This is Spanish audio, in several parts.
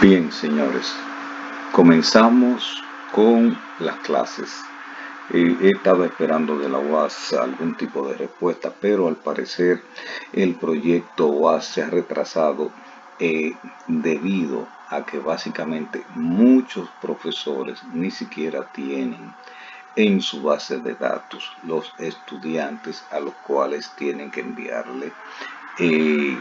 Bien, señores, comenzamos con las clases. He estado esperando de la UAS algún tipo de respuesta, pero al parecer el proyecto UAS se ha retrasado debido a que básicamente muchos profesores ni siquiera tienen en su base de datos los estudiantes a los cuales tienen que enviarle eh,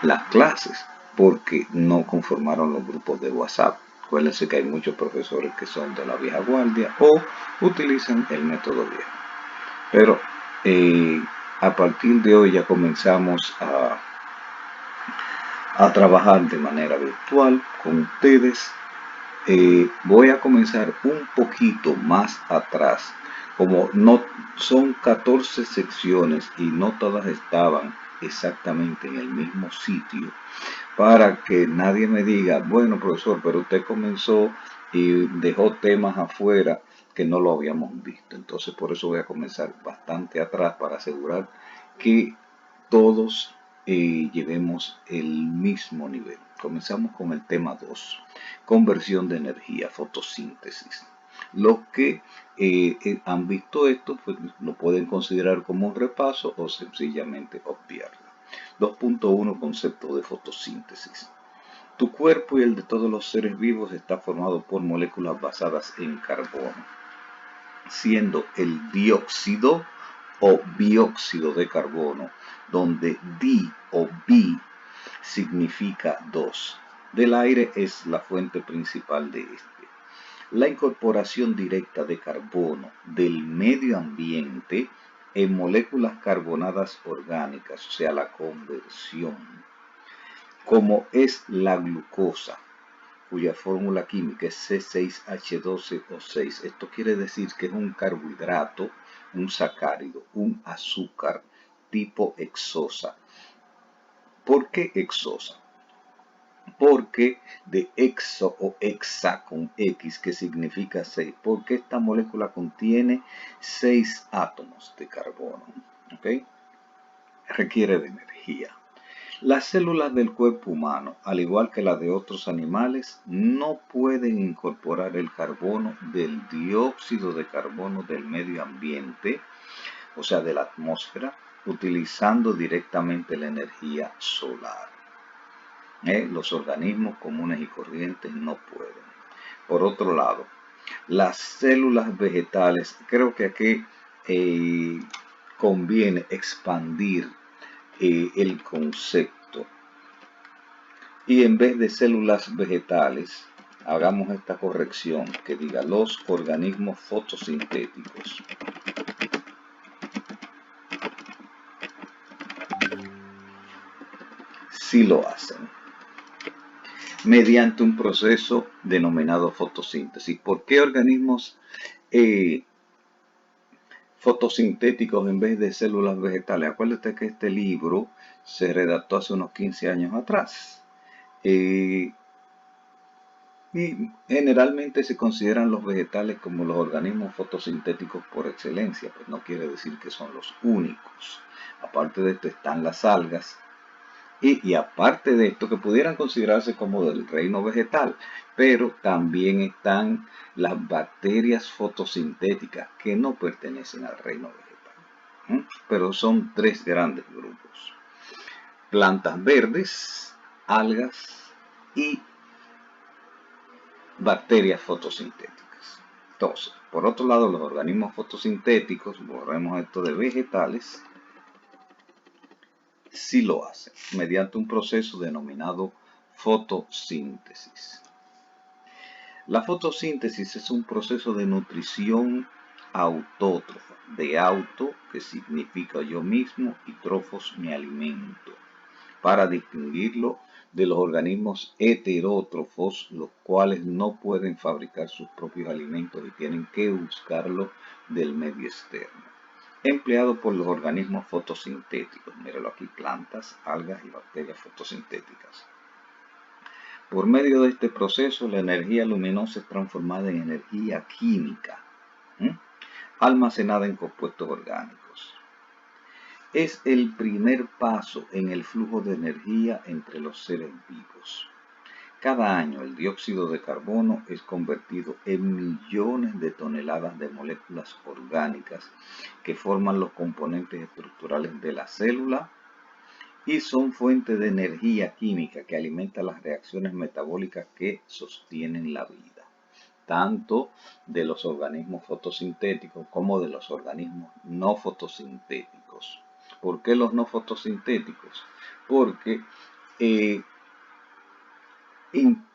las clases porque no conformaron los grupos de WhatsApp. Acuérdense que hay muchos profesores que son de la vieja guardia o utilizan el método viejo. Pero a partir de hoy ya comenzamos a trabajar de manera virtual con ustedes. Voy a comenzar un poquito más atrás. Como no son 14 secciones y no todas estaban exactamente en el mismo sitio, para que nadie me diga, bueno, profesor, pero usted comenzó y dejó temas afuera que no lo habíamos visto. Entonces, por eso voy a comenzar bastante atrás para asegurar que todos llevemos el mismo nivel. Comenzamos con el tema 2, conversión de energía, fotosíntesis. Los que han visto esto pues, lo pueden considerar como un repaso o sencillamente obviarlo. 2.1 Concepto de fotosíntesis. Tu cuerpo y el de todos los seres vivos está formado por moléculas basadas en carbono, siendo el dióxido o bióxido de carbono, donde di o bi significa 2. Del aire es la fuente principal de este. La incorporación directa de carbono del medio ambiente en moléculas carbonadas orgánicas, o sea, la conversión, como es la glucosa, cuya fórmula química es C6H12O6. Esto quiere decir que es un carbohidrato, un sacárido, un azúcar tipo hexosa. ¿Por qué hexosa? Porque de exo o hexa con X, que significa 6, porque esta molécula contiene 6 átomos de carbono, ¿ok? Requiere de energía. Las células del cuerpo humano, al igual que las de otros animales, no pueden incorporar el carbono del dióxido de carbono del medio ambiente, o sea, de la atmósfera, utilizando directamente la energía solar. Los organismos comunes y corrientes no pueden. Por otro lado, las células vegetales, creo que aquí conviene expandir el concepto. Y en vez de células vegetales, hagamos esta corrección que diga los organismos fotosintéticos. Sí lo hacen mediante un proceso denominado fotosíntesis. ¿Por qué organismos fotosintéticos en vez de células vegetales? Acuérdate que este libro se redactó hace unos 15 años atrás. Y generalmente se consideran los vegetales como los organismos fotosintéticos por excelencia, pues no quiere decir que son los únicos. Aparte de esto están las algas y aparte de esto que pudieran considerarse como del reino vegetal, pero también están las bacterias fotosintéticas que no pertenecen al reino vegetal. Pero son tres grandes grupos: plantas verdes, algas y bacterias fotosintéticas. Entonces, por otro lado, los organismos fotosintéticos, borremos esto de vegetales, sí lo hacen mediante un proceso denominado fotosíntesis. La fotosíntesis es un proceso de nutrición autótrofa, de auto, que significa yo mismo, y trofos, mi alimento, para distinguirlo de los organismos heterótrofos, los cuales no pueden fabricar sus propios alimentos y tienen que buscarlo del medio externo. Empleado por los organismos fotosintéticos, míralo aquí, plantas, algas y bacterias fotosintéticas. Por medio de este proceso, la energía luminosa es transformada en energía química, almacenada en compuestos orgánicos. Es el primer paso en el flujo de energía entre los seres vivos. Cada año el dióxido de carbono es convertido en millones de toneladas de moléculas orgánicas que forman los componentes estructurales de la célula y son fuente de energía química que alimenta las reacciones metabólicas que sostienen la vida, tanto de los organismos fotosintéticos como de los organismos no fotosintéticos. ¿Por qué los no fotosintéticos? Porque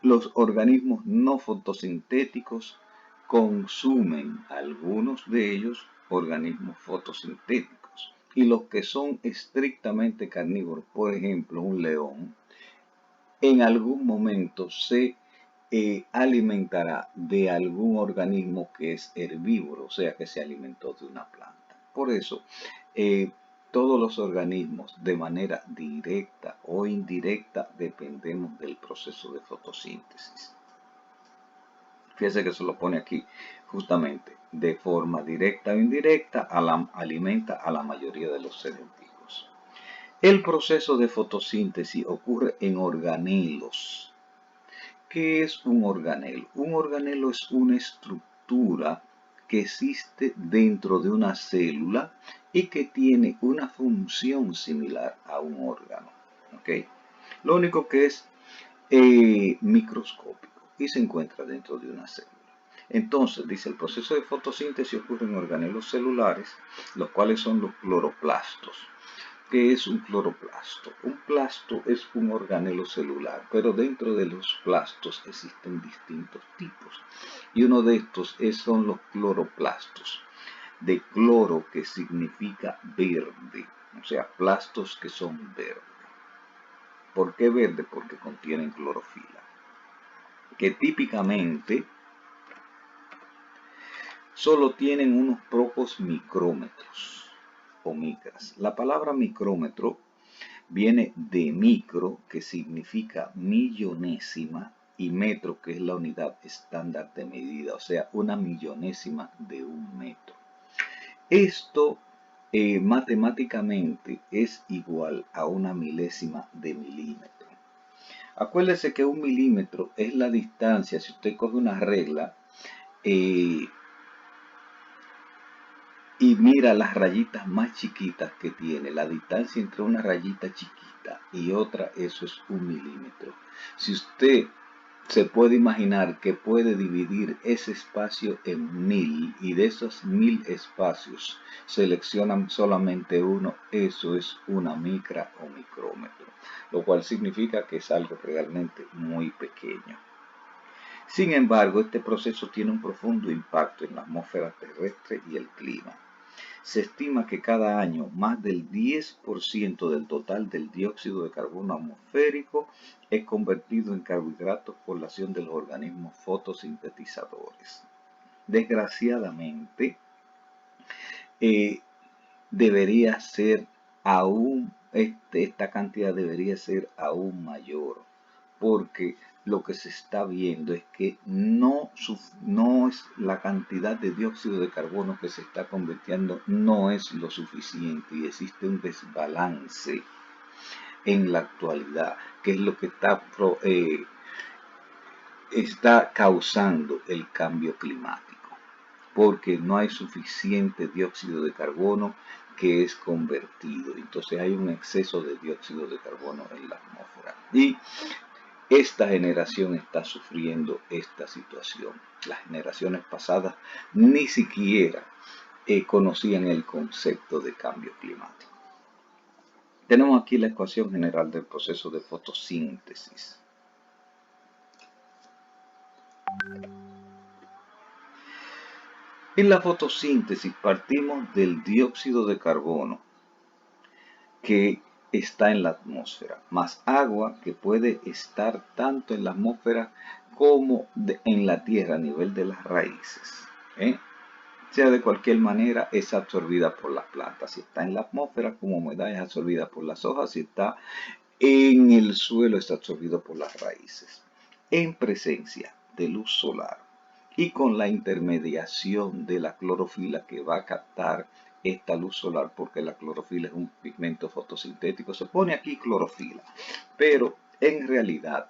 los organismos no fotosintéticos consumen, algunos de ellos, organismos fotosintéticos. Y los que son estrictamente carnívoros, por ejemplo, un león, en algún momento se alimentará de algún organismo que es herbívoro, o sea que se alimentó de una planta. Por eso, todos los organismos de manera directa o indirecta dependemos del proceso de fotosíntesis. Fíjese que se lo pone aquí justamente de forma directa o indirecta alimenta a la mayoría de los seres vivos. El proceso de fotosíntesis ocurre en organelos. ¿Qué es un organelo? Un organelo es una estructura que existe dentro de una célula y que tiene una función similar a un órgano. ¿Okay? Lo único que es microscópico y se encuentra dentro de una célula. Entonces, dice, el proceso de fotosíntesis ocurre en organelos celulares, los cuales son los cloroplastos. ¿Qué es un cloroplasto? Un plasto es un organelo celular, pero dentro de los plastos existen distintos tipos. Y uno de estos son los cloroplastos, de cloro que significa verde, o sea, plastos que son verdes. ¿Por qué verde? Porque contienen clorofila, que típicamente solo tienen unos pocos micrómetros o micras. La palabra micrómetro viene de micro, que significa millonésima, y metro, que es la unidad estándar de medida, o sea, una millonésima de un metro. Esto matemáticamente es igual a una milésima de milímetro. Acuérdese que un milímetro es la distancia, si usted coge una regla y mira las rayitas más chiquitas que tiene, la distancia entre una rayita chiquita y otra, eso es un milímetro. Si usted se puede imaginar que puede dividir ese espacio en 1000 y de esos 1000 espacios seleccionan solamente uno, eso es una micra o micrómetro, lo cual significa que es algo realmente muy pequeño. Sin embargo, este proceso tiene un profundo impacto en la atmósfera terrestre y el clima. Se estima que cada año más del 10% del total del dióxido de carbono atmosférico es convertido en carbohidratos por la acción de los organismos fotosintetizadores. Desgraciadamente, debería ser aún, esta cantidad debería ser aún mayor, porque lo que se está viendo es que no es la cantidad de dióxido de carbono que se está convirtiendo, no es lo suficiente y existe un desbalance en la actualidad, que es lo que está causando el cambio climático, porque no hay suficiente dióxido de carbono que es convertido, entonces hay un exceso de dióxido de carbono en la atmósfera y esta generación está sufriendo esta situación. Las generaciones pasadas ni siquiera conocían el concepto de cambio climático. Tenemos aquí la ecuación general del proceso de fotosíntesis. En la fotosíntesis partimos del dióxido de carbono que está en la atmósfera, más agua que puede estar tanto en la atmósfera como en la tierra a nivel de las raíces. Sea de cualquier manera, es absorbida por las plantas. Si está en la atmósfera, como humedad, es absorbida por las hojas. Si está en el suelo, es absorbido por las raíces. En presencia de luz solar y con la intermediación de la clorofila que va a captar esta luz solar, porque la clorofila es un pigmento fotosintético, se pone aquí clorofila, pero en realidad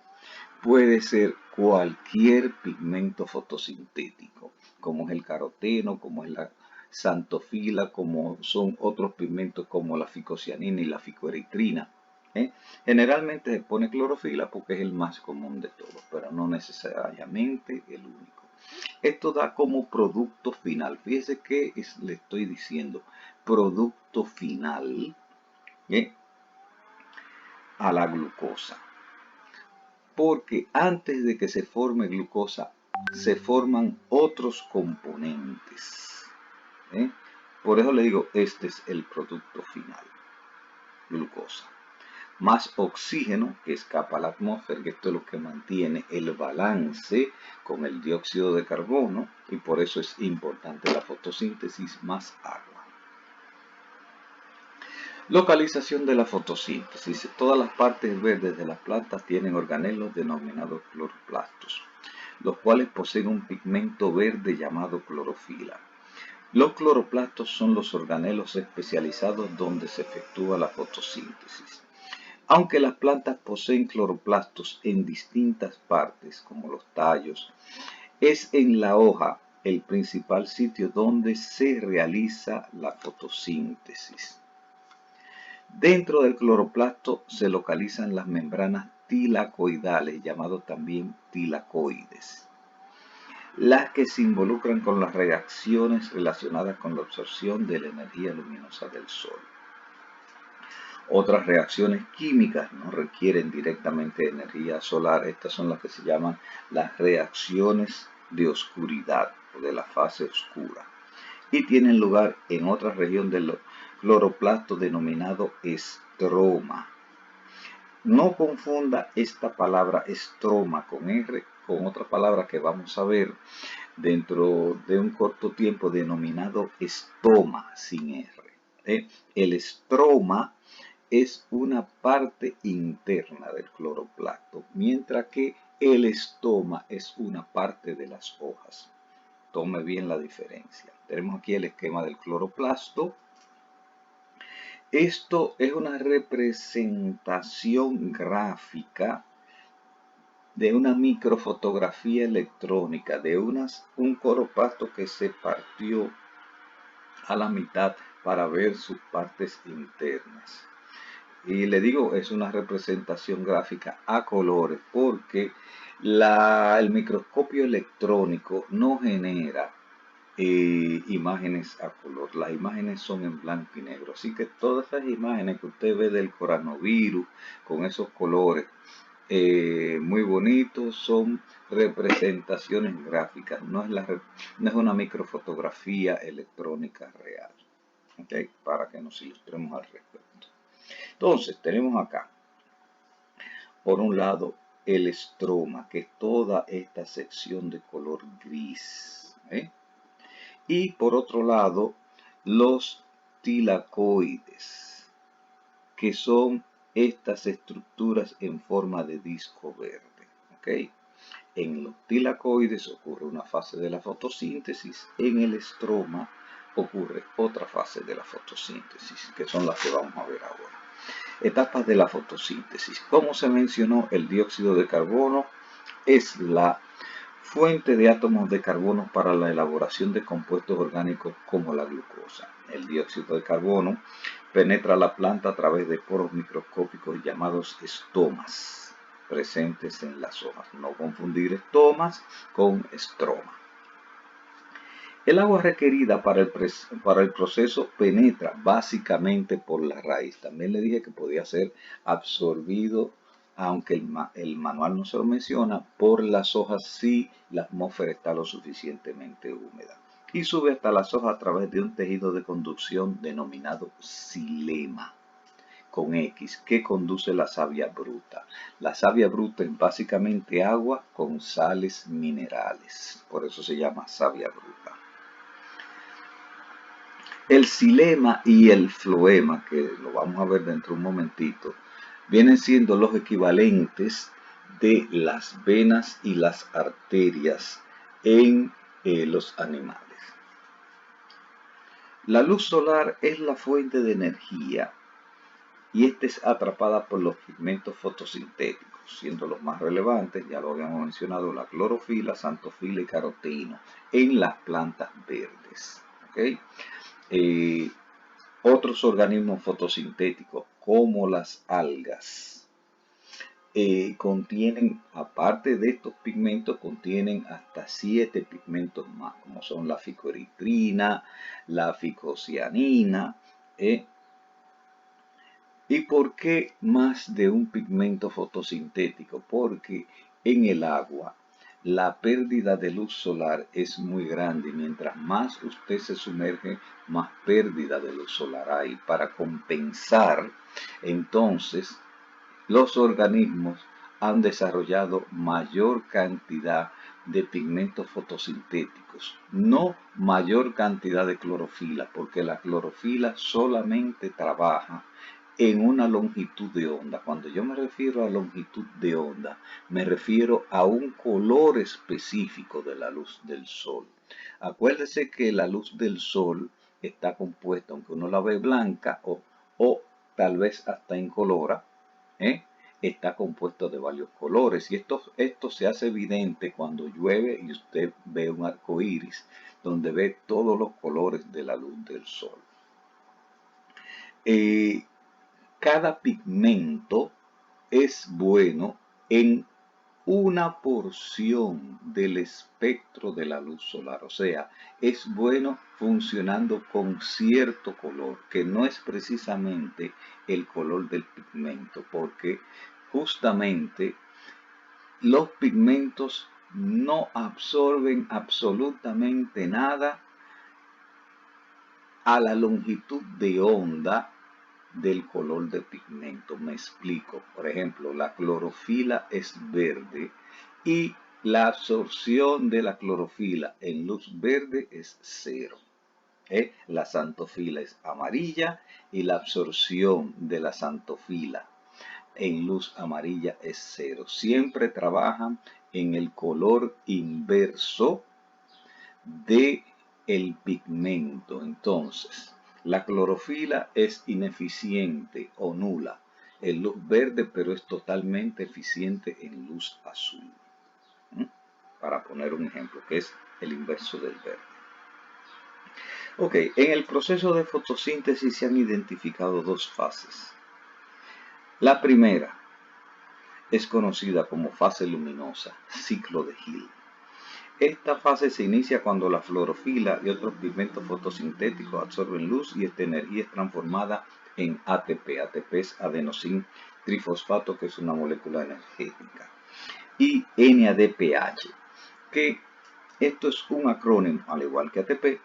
puede ser cualquier pigmento fotosintético, como es el caroteno, como es la xantofila, como son otros pigmentos como la ficocianina y la ficoeritrina. Generalmente se pone clorofila porque es el más común de todos, pero no necesariamente el único. Esto da como producto final. Fíjese que le estoy diciendo, producto final a la glucosa. Porque antes de que se forme glucosa, se forman otros componentes. Por eso le digo, este es el producto final, glucosa. Más oxígeno que escapa a la atmósfera, que esto es lo que mantiene el balance con el dióxido de carbono, y por eso es importante la fotosíntesis más agua. Localización de la fotosíntesis. Todas las partes verdes de las plantas tienen organelos denominados cloroplastos, los cuales poseen un pigmento verde llamado clorofila. Los cloroplastos son los organelos especializados donde se efectúa la fotosíntesis. Aunque las plantas poseen cloroplastos en distintas partes, como los tallos, es en la hoja el principal sitio donde se realiza la fotosíntesis. Dentro del cloroplasto se localizan las membranas tilacoidales, llamados también tilacoides, las que se involucran con las reacciones relacionadas con la absorción de la energía luminosa del sol. Otras reacciones químicas no requieren directamente energía solar. Estas son las que se llaman las reacciones de oscuridad o de la fase oscura, y tienen lugar en otra región del cloroplasto denominado estroma. No confunda esta palabra estroma con R con otra palabra que vamos a ver dentro de un corto tiempo denominado estoma sin R. El estroma es una parte interna del cloroplasto, mientras que el estoma es una parte de las hojas. Tome bien la diferencia. Tenemos aquí el esquema del cloroplasto. Esto es una representación gráfica de una microfotografía electrónica de un cloroplasto que se partió a la mitad para ver sus partes internas. Y le digo, es una representación gráfica a colores porque el microscopio electrónico no genera imágenes a color. Las imágenes son en blanco y negro. Así que todas esas imágenes que usted ve del coronavirus con esos colores muy bonitos son representaciones gráficas. No es una microfotografía electrónica real. ¿Okay? Para que nos ilustremos al respecto. Entonces tenemos acá, por un lado, el estroma, que es toda esta sección de color gris. Y por otro lado, los tilacoides, que son estas estructuras en forma de disco verde. ¿Okay? En los tilacoides ocurre una fase de la fotosíntesis, en el estroma ocurre otra fase de la fotosíntesis, que son las que vamos a ver ahora. Etapas de la fotosíntesis. Como se mencionó, el dióxido de carbono es la fuente de átomos de carbono para la elaboración de compuestos orgánicos como la glucosa. El dióxido de carbono penetra la planta a través de poros microscópicos llamados estomas, presentes en las hojas. No confundir estomas con estroma. El agua requerida para el proceso penetra básicamente por la raíz. También le dije que podía ser absorbido, aunque el manual no se lo menciona, por las hojas si la atmósfera está lo suficientemente húmeda. Y sube hasta las hojas a través de un tejido de conducción denominado xilema, con X, que conduce la savia bruta. La savia bruta es básicamente agua con sales minerales. Por eso se llama savia bruta. El xilema y el floema, que lo vamos a ver dentro de un momentito, vienen siendo los equivalentes de las venas y las arterias en los animales. La luz solar es la fuente de energía y esta es atrapada por los pigmentos fotosintéticos. siendo los más relevantes, ya lo habíamos mencionado, la clorofila, xantofila y caroteína en las plantas verdes. ¿Okay? Otros organismos fotosintéticos, como las algas, contienen, aparte de estos pigmentos, contienen hasta 7 pigmentos más, como son la ficoeritrina, la ficocianina. ¿Y por qué más de un pigmento fotosintético? Porque en el agua la pérdida de luz solar es muy grande. Mientras más usted se sumerge, más pérdida de luz solar hay. Para compensar, entonces, los organismos han desarrollado mayor cantidad de pigmentos fotosintéticos, no mayor cantidad de clorofila, porque la clorofila solamente trabaja en una longitud de onda. Cuando yo me refiero a longitud de onda, me refiero a un color específico de la luz del sol. Acuérdese que la luz del sol está compuesta, aunque uno la ve blanca o tal vez hasta incolora, está compuesto de varios colores, y esto se hace evidente cuando llueve y usted ve un arco iris donde ve todos los colores de la luz del sol. Cada pigmento es bueno en una porción del espectro de la luz solar, o sea, es bueno funcionando con cierto color, que no es precisamente el color del pigmento, porque justamente los pigmentos no absorben absolutamente nada a la longitud de onda del color de pigmento. Me explico. Por ejemplo, la clorofila es verde y la absorción de la clorofila en luz verde es 0. La xantofila es amarilla y la absorción de la xantofila en luz amarilla es 0. Siempre trabajan en el color inverso de el pigmento. Entonces, la clorofila es ineficiente o nula en luz verde, pero es totalmente eficiente en luz azul. Para poner un ejemplo, que es el inverso del verde. Ok, en el proceso de fotosíntesis se han identificado dos fases. La primera es conocida como fase luminosa, ciclo de Hill. Esta fase se inicia cuando la clorofila y otros pigmentos fotosintéticos absorben luz y esta energía es transformada en ATP. ATP es adenosín trifosfato, que es una molécula energética. Y NADPH, que esto es un acrónimo, al igual que ATP,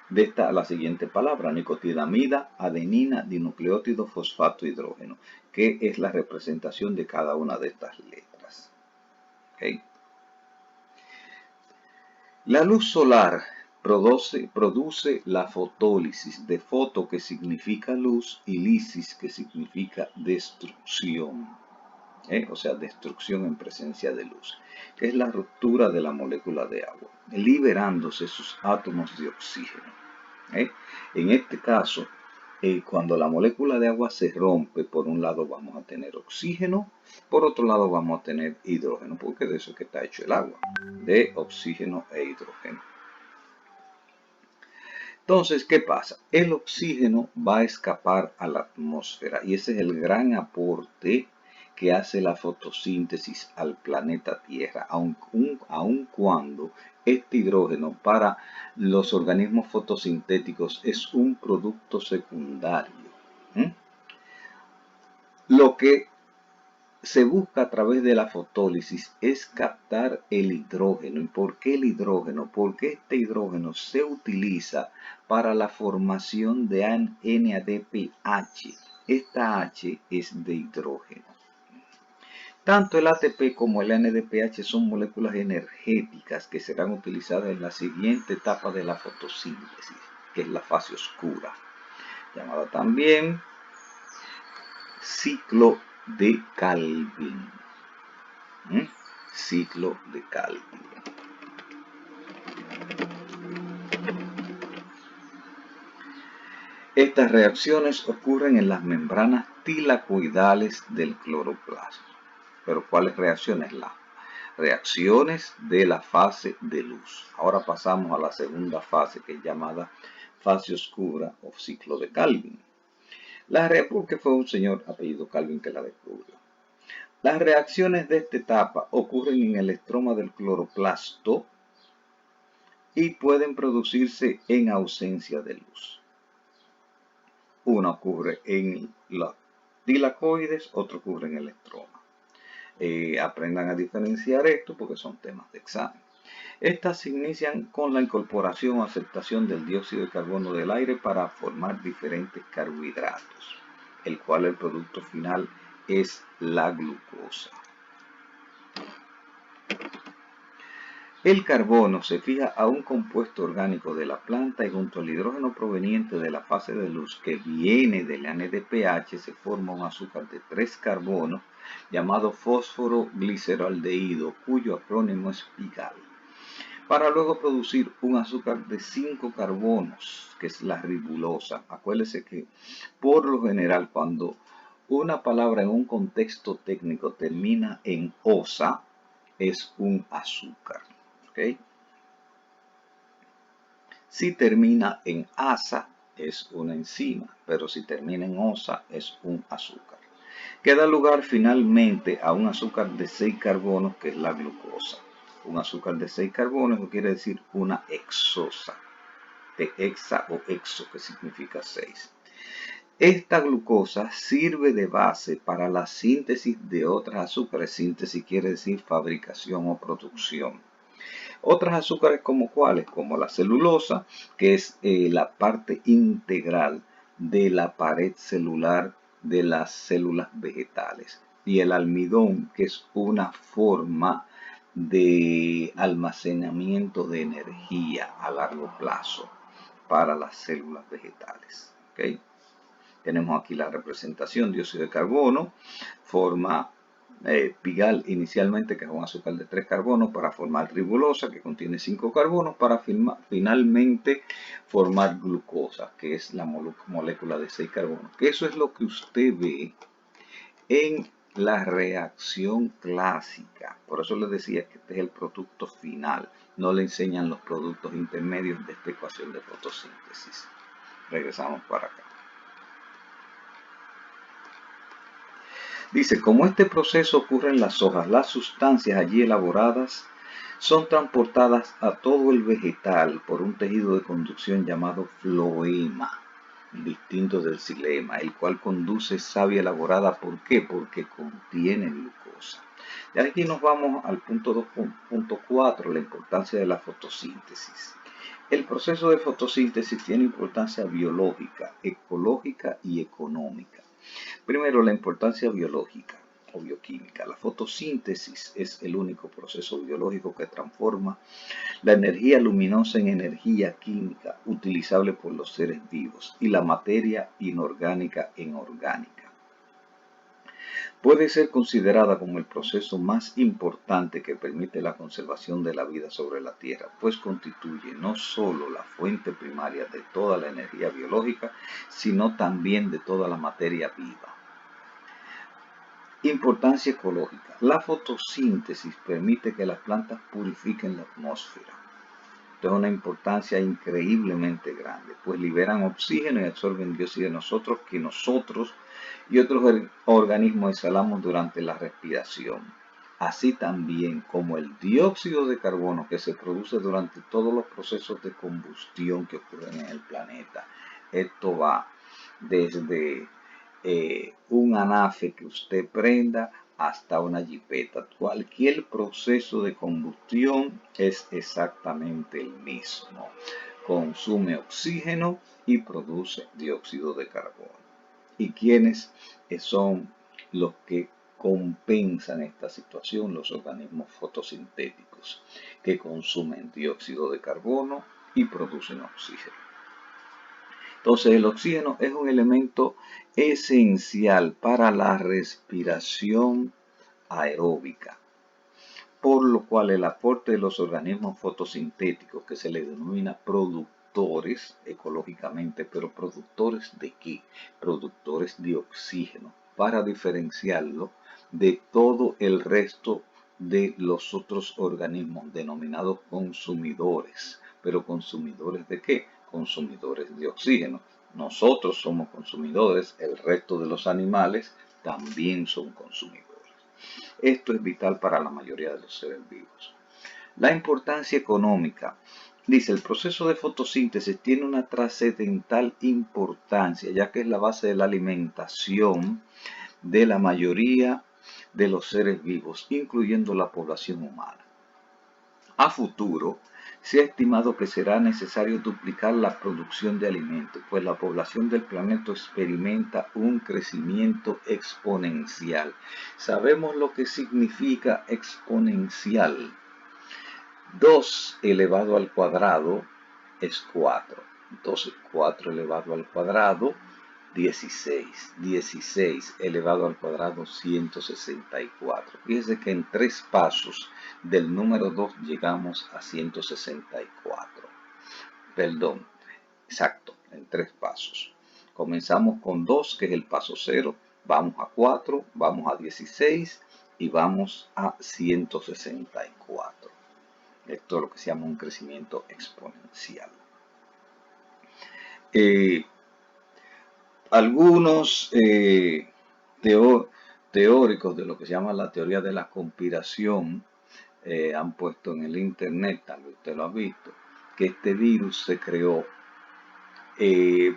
de esta la siguiente palabra: nicotinamida, adenina, dinucleótido, fosfato, hidrógeno, que es la representación de cada una de estas letras. ¿Okay? La luz solar produce la fotólisis, de foto, que significa luz, y lisis, que significa destrucción, o sea, destrucción en presencia de luz, que es la ruptura de la molécula de agua, liberándose sus átomos de oxígeno. En este caso, cuando la molécula de agua se rompe, por un lado vamos a tener oxígeno, por otro lado vamos a tener hidrógeno, porque de eso es que está hecho el agua, de oxígeno e hidrógeno. Entonces, ¿qué pasa? El oxígeno va a escapar a la atmósfera, y ese es el gran aporte que hace la fotosíntesis al planeta Tierra, aun cuando este hidrógeno para los organismos fotosintéticos es un producto secundario. Lo que se busca a través de la fotólisis es captar el hidrógeno. ¿Y por qué el hidrógeno? Porque este hidrógeno se utiliza para la formación de NADPH. Esta H es de hidrógeno. Tanto el ATP como el NADPH son moléculas energéticas que serán utilizadas en la siguiente etapa de la fotosíntesis, que es la fase oscura, llamada también ciclo de Calvin. Ciclo de Calvin. Estas reacciones ocurren en las membranas tilacoidales del cloroplasma. Pero ¿cuáles reacciones? Las reacciones de la fase de luz. Ahora pasamos a la segunda fase, que es llamada fase oscura o ciclo de Calvin. Porque fue un señor apellido Calvin que la descubrió. Las reacciones de esta etapa ocurren en el estroma del cloroplasto y pueden producirse en ausencia de luz. Una ocurre en los tilacoides, otra ocurre en el estroma. Aprendan a diferenciar esto porque son temas de examen. Estas se inician con la incorporación o aceptación del dióxido de carbono del aire para formar diferentes carbohidratos, el cual el producto final es la glucosa. El carbono se fija a un compuesto orgánico de la planta y junto al hidrógeno proveniente de la fase de luz que viene del NADPH se forma un azúcar de 3 carbonos llamado fósforo gliceraldehído, cuyo acrónimo es PIGAL, para luego producir un azúcar de 5 carbonos, que es la ribulosa. Acuérdense que por lo general cuando una palabra en un contexto técnico termina en osa, es un azúcar. ¿Okay? Si termina en asa, es una enzima, pero si termina en osa, es un azúcar. Que da lugar finalmente a un azúcar de 6 carbonos, que es la glucosa. Un azúcar de 6 carbonos quiere decir una hexosa, de hexa o exo, que significa 6. Esta glucosa sirve de base para la síntesis de otros azúcares. Síntesis quiere decir fabricación o producción. Otros azúcares como cuáles, como la celulosa, que es la parte integral de la pared celular de las células vegetales, y el almidón, que es una forma de almacenamiento de energía a largo plazo para las células vegetales. ¿Okay? Tenemos aquí la representación: dióxido de carbono forma PIGAL inicialmente, que es un azúcar de 3 carbonos, para formar ribulosa, que contiene 5 carbonos, para finalmente formar glucosa, que es la molécula de 6 carbonos. Que eso es lo que usted ve en la reacción clásica. Por eso les decía que este es el producto final. No le enseñan los productos intermedios de esta ecuación de fotosíntesis. Regresamos para acá. Dice, como este proceso ocurre en las hojas, las sustancias allí elaboradas son transportadas a todo el vegetal por un tejido de conducción llamado floema, distinto del xilema, el cual conduce savia elaborada. ¿Por qué? Porque contiene glucosa. Y aquí nos vamos al punto 2.4, la importancia de la fotosíntesis. El proceso de fotosíntesis tiene importancia biológica, ecológica y económica. Primero, la importancia biológica o bioquímica. La fotosíntesis es el único proceso biológico que transforma la energía luminosa en energía química utilizable por los seres vivos y la materia inorgánica en orgánica. Puede ser considerada como el proceso más importante que permite la conservación de la vida sobre la Tierra, pues constituye no solo la fuente primaria de toda la energía biológica, sino también de toda la materia viva. Importancia ecológica. La fotosíntesis permite que las plantas purifiquen la atmósfera. Esto es una importancia increíblemente grande, pues liberan oxígeno y absorben dióxido de nosotros que nosotros y otros organismos exhalamos durante la respiración. Así también como el dióxido de carbono que se produce durante todos los procesos de combustión que ocurren en el planeta. Esto va desde un anafe que usted prenda hasta una jipeta. Cualquier proceso de combustión es exactamente el mismo. Consume oxígeno y produce dióxido de carbono. ¿Y quiénes son los que compensan esta situación? Los organismos fotosintéticos, que consumen dióxido de carbono y producen oxígeno. Entonces, el oxígeno es un elemento esencial para la respiración aeróbica, por lo cual el aporte de los organismos fotosintéticos, que se les denomina productores ecológicamente, pero ¿productores de qué? Productores de oxígeno, para diferenciarlo de todo el resto de los otros organismos denominados consumidores. ¿Pero consumidores de qué? Consumidores de oxígeno. Nosotros somos consumidores, el resto de los animales también son consumidores. Esto es vital para la mayoría de los seres vivos. La importancia económica. Dice, el proceso de fotosíntesis tiene una trascendental importancia, ya que es la base de la alimentación de la mayoría de los seres vivos, incluyendo la población humana. A futuro, se ha estimado que será necesario duplicar la producción de alimentos, pues la población del planeta experimenta un crecimiento exponencial. ¿Sabemos lo que significa exponencial? 2 elevado al cuadrado es 4. Entonces 4 elevado al cuadrado, 16. 16 elevado al cuadrado, 164. Fíjense que en 3 pasos del número 2 llegamos a 164. Perdón, exacto, en 3 pasos. Comenzamos con 2, que es el paso 0. Vamos a 4, vamos a 16 y vamos a 164. Esto es lo que se llama un crecimiento exponencial. Algunos teóricos de lo que se llama la teoría de la conspiración han puesto en el internet, tal vez usted lo ha visto, que este virus se creó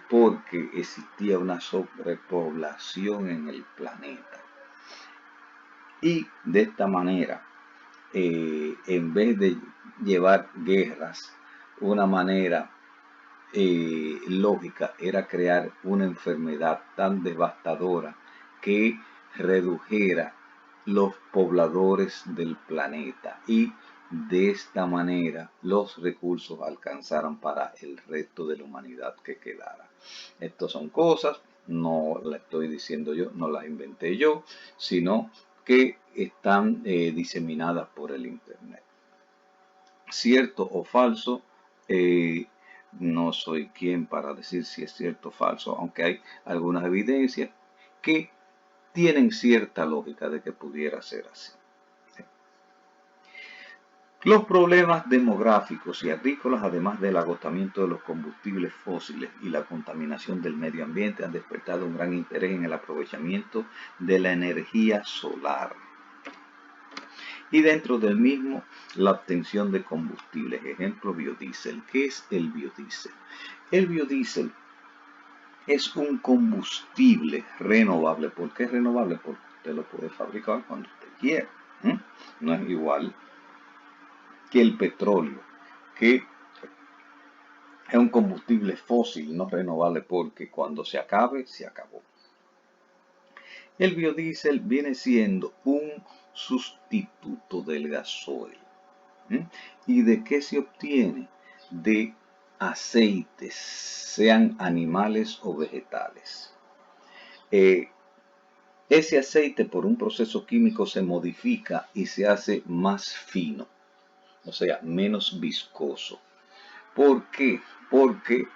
porque existía una sobrepoblación en el planeta. Y de esta manera, en vez de llevar guerras, una manera lógica era crear una enfermedad tan devastadora que redujera los pobladores del planeta y de esta manera los recursos alcanzaran para el resto de la humanidad que quedara. Estas son cosas, no las estoy diciendo yo, no las inventé yo, sino que están diseminadas por el internet. Cierto o falso, no soy quien para decir si es cierto o falso, aunque hay algunas evidencias que tienen cierta lógica de que pudiera ser así. Los problemas demográficos y agrícolas, además del agotamiento de los combustibles fósiles y la contaminación del medio ambiente, han despertado un gran interés en el aprovechamiento de la energía solar. Y dentro del mismo, la obtención de combustibles. Ejemplo, biodiesel. ¿Qué es el biodiesel? El biodiesel es un combustible renovable. ¿Por qué es renovable? Porque usted lo puede fabricar cuando usted quiera. No es igual que el petróleo, que es un combustible fósil, no renovable, porque cuando se acabe, se acabó. El biodiesel viene siendo un sustituto del gasoil. ¿Y de qué se obtiene? De aceites, sean animales o vegetales. Ese aceite por un proceso químico se modifica y se hace más fino, o sea, menos viscoso. ¿Por qué? Porque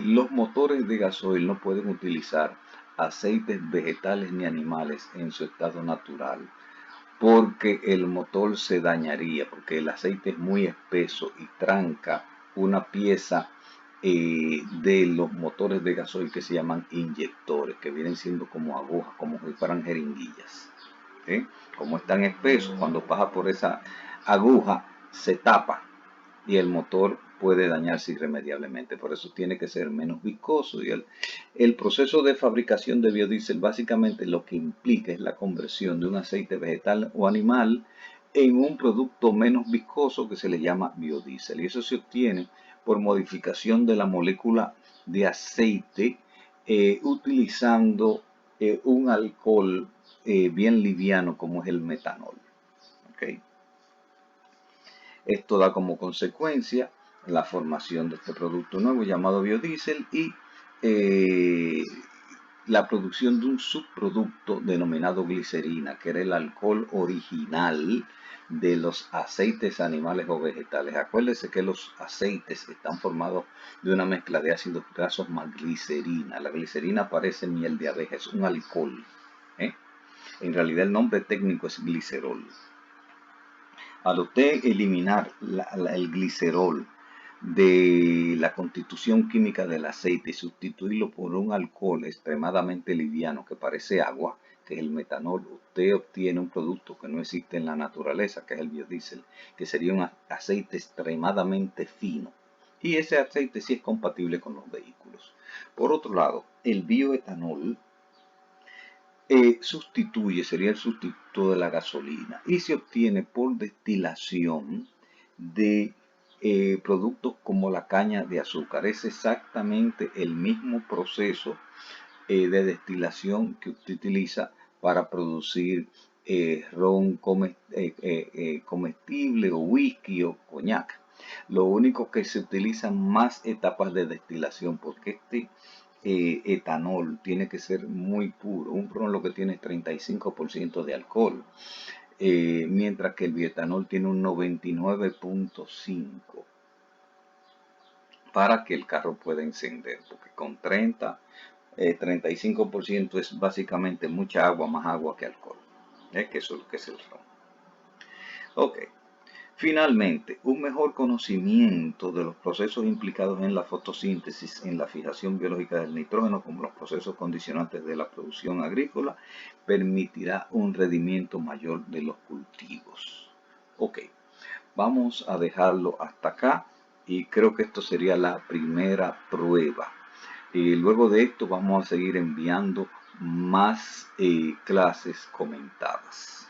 los motores de gasoil no pueden utilizar aceites vegetales ni animales en su estado natural, porque el motor se dañaría, porque el aceite es muy espeso y tranca una pieza de los motores de gasoil que se llaman inyectores, que vienen siendo como agujas, como si fueran jeringuillas. Como están espesos, cuando pasa por esa aguja se tapa y el motor puede dañarse irremediablemente. Por eso tiene que ser menos viscoso. Y el proceso de fabricación de biodiesel básicamente lo que implica es la conversión de un aceite vegetal o animal en un producto menos viscoso que se le llama biodiesel. Y eso se obtiene por modificación de la molécula de aceite utilizando un alcohol bien liviano como es el metanol. ¿Okay? Esto da como consecuencia la formación de este producto nuevo llamado biodiesel y la producción de un subproducto denominado glicerina, que era el alcohol original de los aceites animales o vegetales. Acuérdense que los aceites están formados de una mezcla de ácidos grasos más glicerina. La glicerina parece miel de abeja, es un alcohol. En realidad el nombre técnico es glicerol. Al usted eliminar el glicerol de la constitución química del aceite y sustituirlo por un alcohol extremadamente liviano que parece agua, que es el metanol, usted obtiene un producto que no existe en la naturaleza, que es el biodiesel, que sería un aceite extremadamente fino. Y ese aceite sí es compatible con los vehículos. Por otro lado, el bioetanol sería el sustituto de la gasolina y se obtiene por destilación de productos como la caña de azúcar. Es exactamente el mismo proceso de destilación que usted utiliza para producir ron comestible o whisky o coñac. Lo único que se utilizan más etapas de destilación porque etanol tiene que ser muy puro. Un ron lo que tiene es 35% de alcohol, mientras que el bioetanol tiene un 99.5 para que el carro pueda encender, porque con 35% es básicamente mucha agua, más agua que alcohol, que eso es lo que es el ron. Ok. Finalmente, un mejor conocimiento de los procesos implicados en la fotosíntesis, en la fijación biológica del nitrógeno, como los procesos condicionantes de la producción agrícola, permitirá un rendimiento mayor de los cultivos. Ok, vamos a dejarlo hasta acá y creo que esto sería la primera prueba. Luego de esto vamos a seguir enviando más clases comentadas.